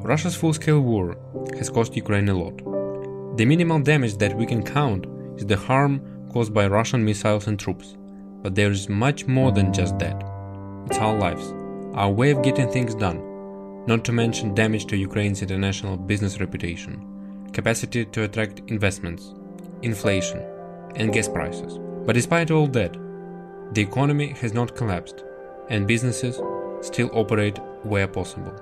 Russia's full-scale war has cost Ukraine a lot. The minimal damage that we can count is the harm caused by Russian missiles and troops. But there is much more than just that. It's our lives, our way of getting things done, not to mention damage to Ukraine's international business reputation, capacity to attract investments, inflation, and gas prices. But despite all that, the economy has not collapsed, and businesses still operate where possible.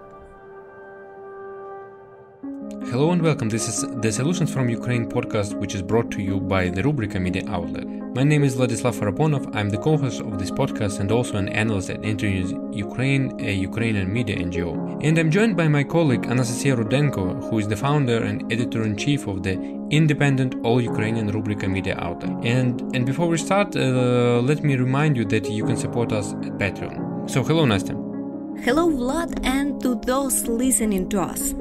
Hello and welcome. This is the Solutions from Ukraine podcast, which is brought to you by the Rubryka media outlet. My name is Vladislav Faraponov. I'm the co-host of this podcast and also an analyst at Internews Ukraine, a Ukrainian media NGO. And I'm joined by my colleague Anastasia Rudenko, who is the founder and editor-in-chief of the independent all-Ukrainian Rubryka media outlet. And before we start, let me remind you that you can support us at Patreon. So hello, Nastya. Hello, Vlad, and to those listening to us.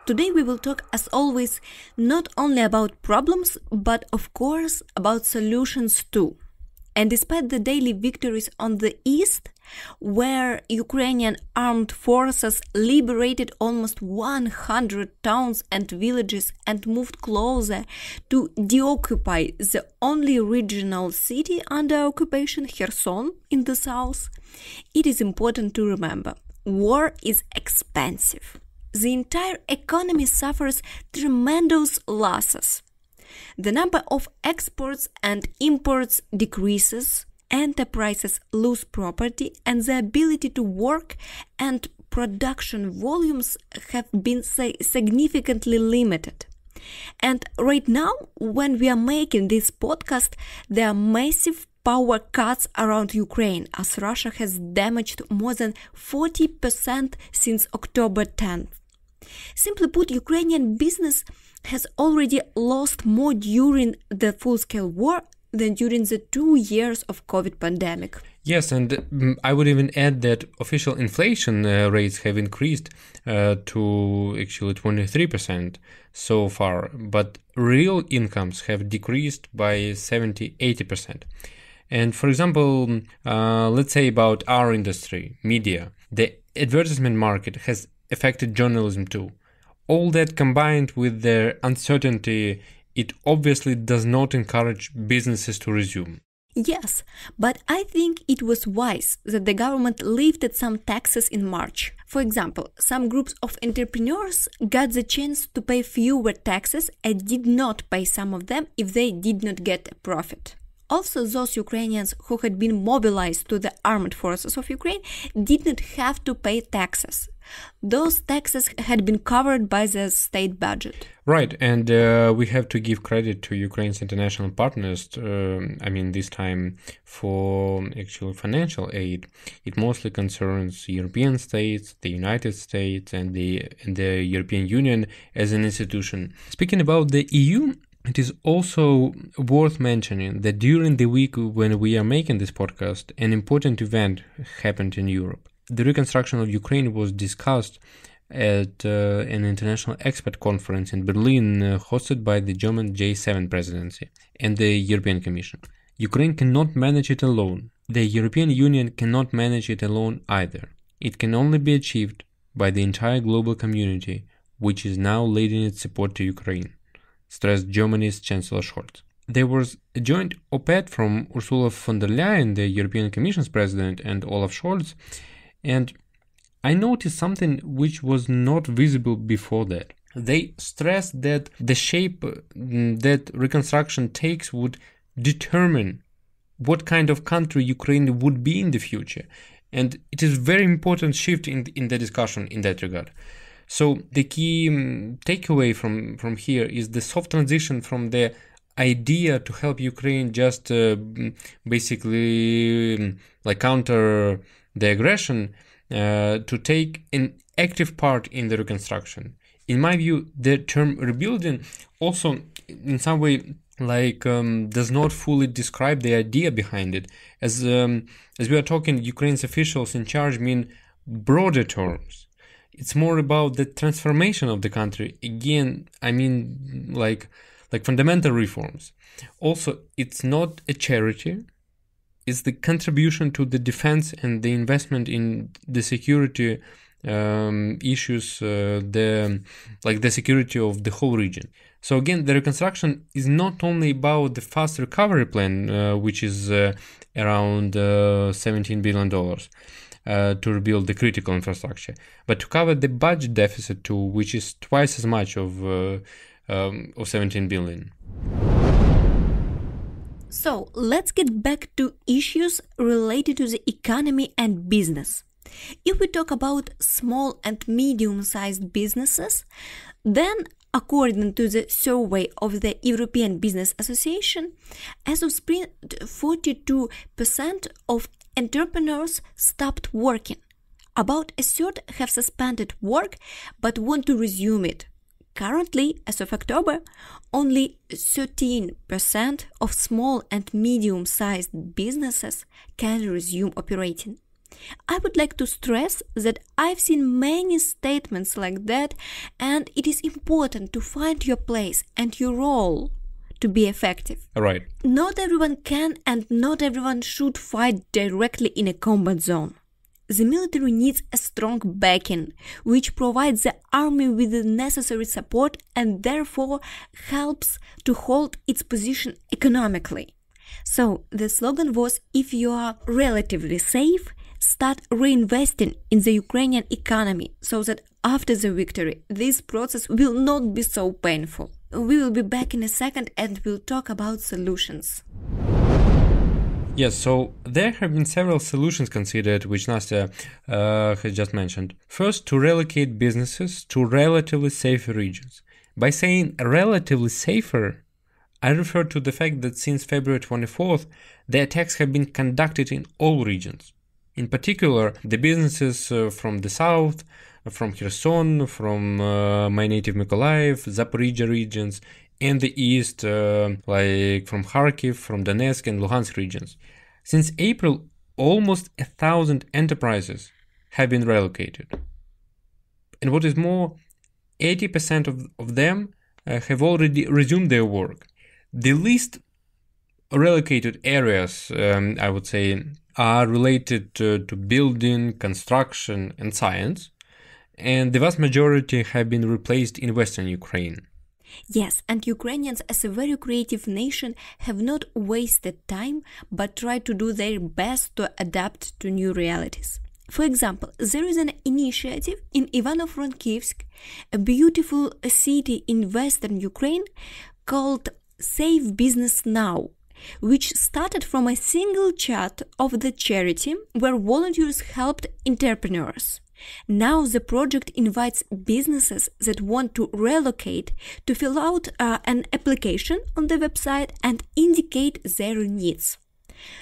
Today we will talk, as always, not only about problems, but of course about solutions too. And despite the daily victories on the east, where Ukrainian armed forces liberated almost 100 towns and villages and moved closer to deoccupy the only regional city under occupation, Kherson, in the south, it is important to remember, war is expensive. The entire economy suffers tremendous losses. The number of exports and imports decreases, enterprises lose property, and the ability to work and production volumes have been significantly limited. And right now, when we are making this podcast, there are massive power cuts around Ukraine, as Russia has damaged more than 40% since October 10th. Simply put, Ukrainian business has already lost more during the full-scale war than during the 2 years of COVID pandemic. Yes, and I would even add that official inflation rates have increased to actually 23% so far, but real incomes have decreased by 70-80%. And for example, let's say about our industry, media, the advertisement market has affected journalism too. All that combined with their uncertainty, it obviously does not encourage businesses to resume. Yes, but I think it was wise that the government lifted some taxes in March. For example, some groups of entrepreneurs got the chance to pay fewer taxes and did not pay some of them if they did not get a profit. Also, those Ukrainians who had been mobilized to the armed forces of Ukraine did not have to pay taxes. Those taxes had been covered by the state budget. Right, and we have to give credit to Ukraine's international partners, this time for actual financial aid. It mostly concerns European states, the United States, and the European Union as an institution. Speaking about the EU, it is also worth mentioning that during the week when we are making this podcast, an important event happened in Europe. The reconstruction of Ukraine was discussed at an international expert conference in Berlin hosted by the German G7 presidency and the European Commission. Ukraine cannot manage it alone. The European Union cannot manage it alone either. It can only be achieved by the entire global community, which is now leading its support to Ukraine, stressed Germany's Chancellor Scholz. There was a joint op-ed from Ursula von der Leyen, the European Commission's president, and Olaf Scholz, and I noticed something which was not visible before that. They stressed that the shape that reconstruction takes would determine what kind of country Ukraine would be in the future. And it is a very important shift in the discussion in that regard. So the key takeaway from here is the soft transition from the idea to help Ukraine just basically counter the aggression to take an active part in the reconstruction. In my view, the term rebuilding also in some way does not fully describe the idea behind it. As we are talking, Ukraine's officials in charge mean broader terms. It's more about the transformation of the country. Again, like fundamental reforms. Also, it's not a charity. It's the contribution to the defense and the investment in the security issues, the security of the whole region. So again, the reconstruction is not only about the fast recovery plan, which is around $17 billion to rebuild the critical infrastructure, but to cover the budget deficit too, which is twice as much of 17 billion. So let's get back to issues related to the economy and business. If we talk about small and medium-sized businesses, then according to the survey of the European Business Association, as of spring, 42% of entrepreneurs stopped working. About a third have suspended work but want to resume it. Currently, as of October, only 13% of small and medium-sized businesses can resume operating. I would like to stress that I've seen many statements like that, and it is important to find your place and your role to be effective. Right. Not everyone can and not everyone should fight directly in a combat zone. The military needs a strong backing, which provides the army with the necessary support and therefore helps to hold its position economically. So the slogan was, if you are relatively safe, start reinvesting in the Ukrainian economy so that after the victory, this process will not be so painful. We will be back in a second and we'll talk about solutions. Yes, so there have been several solutions considered, which Nastya has just mentioned. First, to relocate businesses to relatively safer regions. By saying relatively safer, I refer to the fact that since February 24th, the attacks have been conducted in all regions. In particular, the businesses from the south, from Kherson, from my native Mykolaiv, Zaporizhia regions, and the east, like from Kharkiv, from Donetsk and Luhansk regions. Since April, almost 1,000 enterprises have been relocated. And what is more, 80% of them have already resumed their work. The least relocated areas, I would say, are related to building, construction, and science, and the vast majority have been replaced in Western Ukraine. Yes, and Ukrainians as a very creative nation have not wasted time but tried to do their best to adapt to new realities. For example, there is an initiative in Ivano-Frankivsk, a beautiful city in western Ukraine, called Save Business Now, which started from a single chat of the charity where volunteers helped entrepreneurs. Now the project invites businesses that want to relocate to fill out an application on the website and indicate their needs.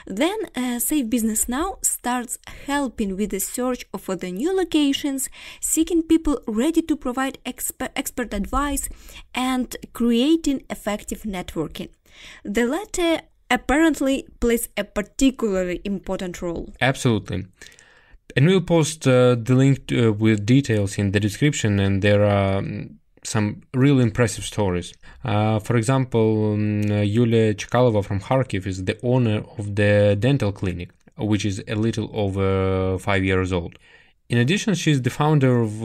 Then Save Business Now starts helping with the search for the new locations, seeking people ready to provide expert advice, and creating effective networking. The latter apparently plays a particularly important role. Absolutely. And we'll post the link with details in the description, and there are some really impressive stories. For example, Yulia Chikalova from Kharkiv is the owner of the dental clinic, which is a little over 5 years old. In addition, she's the founder of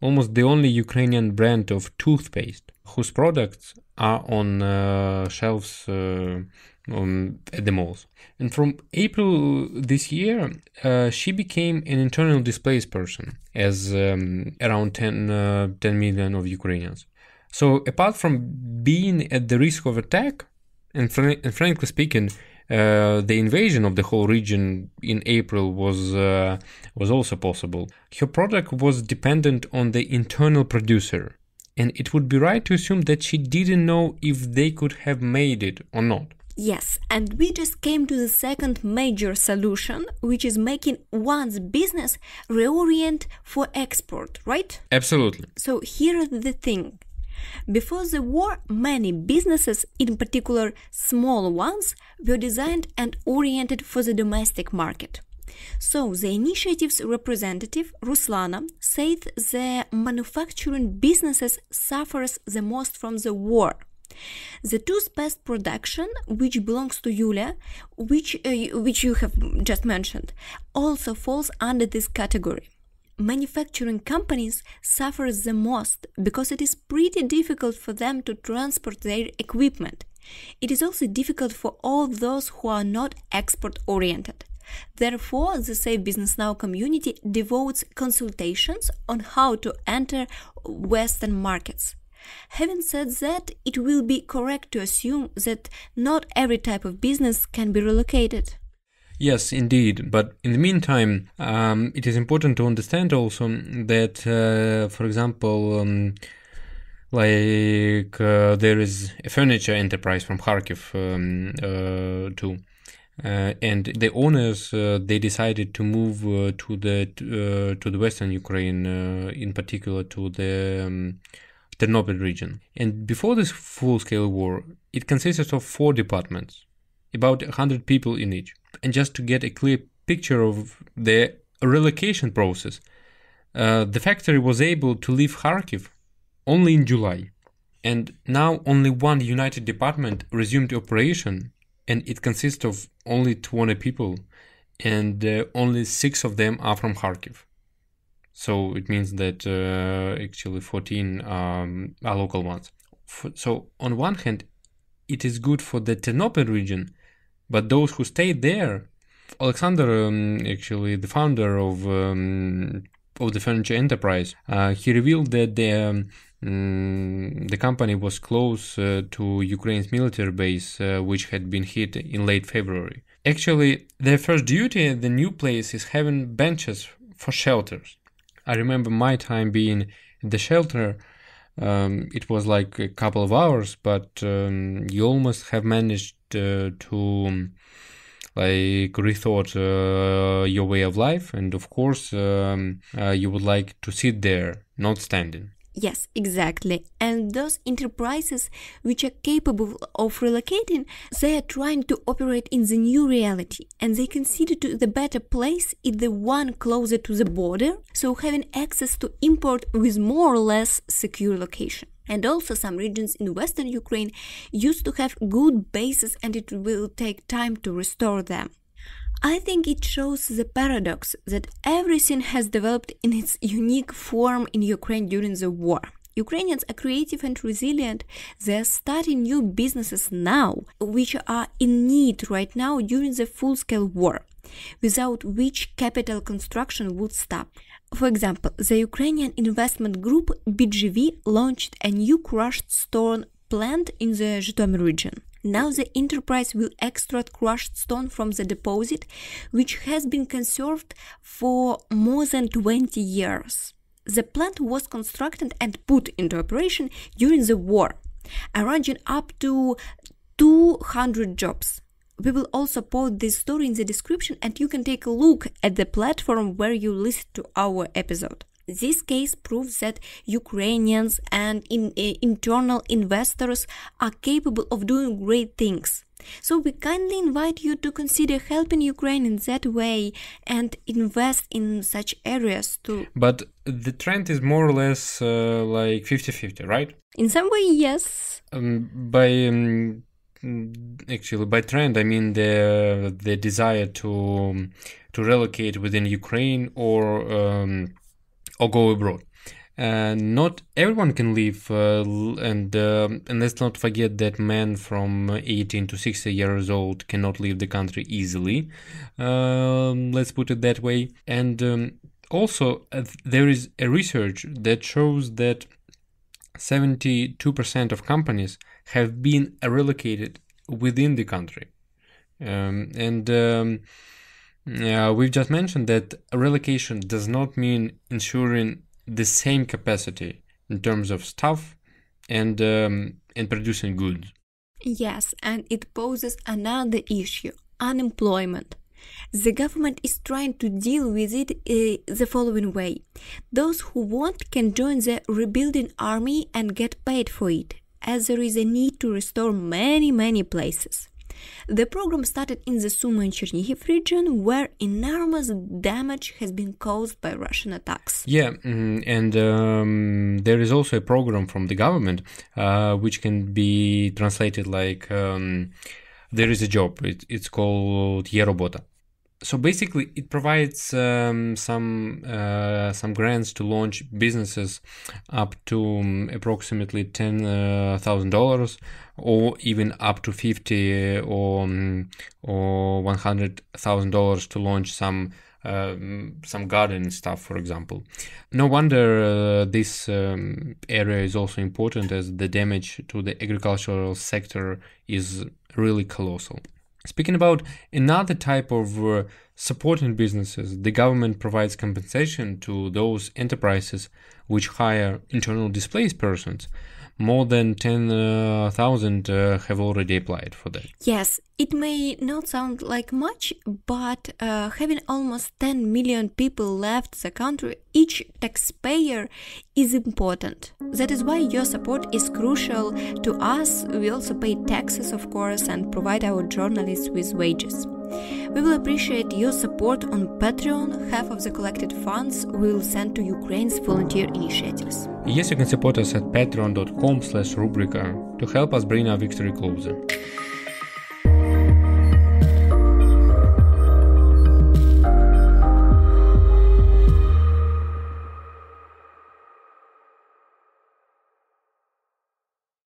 almost the only Ukrainian brand of toothpaste, whose products are on shelves at the malls. And from April this year, she became an internally displaced person, as around 10 million of Ukrainians. So apart from being at the risk of attack, and frankly speaking, the invasion of the whole region in April was also possible. Her product was dependent on the internal producer, and it would be right to assume that she didn't know if they could have made it or not. Yes, and we just came to the second major solution, which is making one's business reorient for export, right? Absolutely. So here is the thing. Before the war, many businesses, in particular small ones, were designed and oriented for the domestic market. So the initiative's representative, Ruslana, said the manufacturing businesses suffers the most from the war. The toothpaste production, which belongs to Yulia, which you have just mentioned, also falls under this category. Manufacturing companies suffer the most because it is pretty difficult for them to transport their equipment. It is also difficult for all those who are not export-oriented. Therefore, the Safe Business Now community devotes consultations on how to enter Western markets. Having said that, it will be correct to assume that not every type of business can be relocated. Yes, indeed. But in the meantime, it is important to understand also that, for example, there is a furniture enterprise from Kharkiv too. And the owners they decided to move to the western Ukraine, in particular to the Ternopil region. And before this full-scale war, it consisted of 4 departments, about 100 people in each. And just to get a clear picture of the relocation process, the factory was able to leave Kharkiv only in July. And now only one united department resumed operation, and it consists of only 20 people, and only 6 of them are from Kharkiv. So it means that actually 14 are local ones. So on one hand, it is good for the Ternopil region, but those who stayed there, Alexander, actually the founder of the furniture enterprise, he revealed that the company was close to Ukraine's military base, which had been hit in late February. Actually, their first duty at the new place is having benches for shelters. I remember my time being at the shelter. It was like a couple of hours, but you almost have managed to rethought your way of life, and of course you would like to sit there, not standing. Yes, exactly. And those enterprises which are capable of relocating, they are trying to operate in the new reality, and they consider to the better place is the one closer to the border, so having access to import with more or less secure location. And also some regions in western Ukraine used to have good bases, and it will take time to restore them. I think it shows the paradox that everything has developed in its unique form in Ukraine during the war. Ukrainians are creative and resilient. They are starting new businesses now, which are in need right now during the full-scale war, without which capital construction would stop. For example, the Ukrainian investment group BGV launched a new crushed stone plant in the Zhytomyr region. Now the enterprise will extract crushed stone from the deposit, which has been conserved for more than 20 years. The plant was constructed and put into operation during the war, arranging up to 200 jobs. We will also post this story in the description, and you can take a look at the platform where you listen to our episode. This case proves that Ukrainians and internal investors are capable of doing great things. So we kindly invite you to consider helping Ukraine in that way and invest in such areas too. But the trend is more or less like 50-50, right? In some way, yes. Actually, by trend, I mean the desire to relocate within Ukraine or go abroad. Not everyone can leave, and let's not forget that men from 18 to 60 years old cannot leave the country easily. Let's put it that way. And also, there is a research that shows that 72% of companies have been relocated within the country. We've just mentioned that relocation does not mean ensuring the same capacity in terms of staff and producing goods. Yes, and it poses another issue: unemployment. The government is trying to deal with it the following way. Those who want can join the rebuilding army and get paid for it, as there is a need to restore many places. The program started in the Sumy and Chernihiv region, where enormous damage has been caused by Russian attacks. Yeah, and there is also a program from the government which can be translated like there is a job. It's called Ye Robota. So basically, it provides some grants to launch businesses up to approximately $10,000, or even up to $50,000 or $100,000 to launch some garden stuff, for example. No wonder this area is also important, as the damage to the agricultural sector is really colossal. Speaking about another type of supporting businesses, the government provides compensation to those enterprises which hire internal displaced persons. More than 10,000 have already applied for that. Yes, it may not sound like much, but having almost 10 million people left the country, each taxpayer, is important. That is why your support is crucial to us. We also pay taxes, of course, and provide our journalists with wages. We will appreciate your support on Patreon. Half of the collected funds we will send to Ukraine's volunteer initiatives. Yes, you can support us at patreon.com/Rubryka to help us bring our victory closer.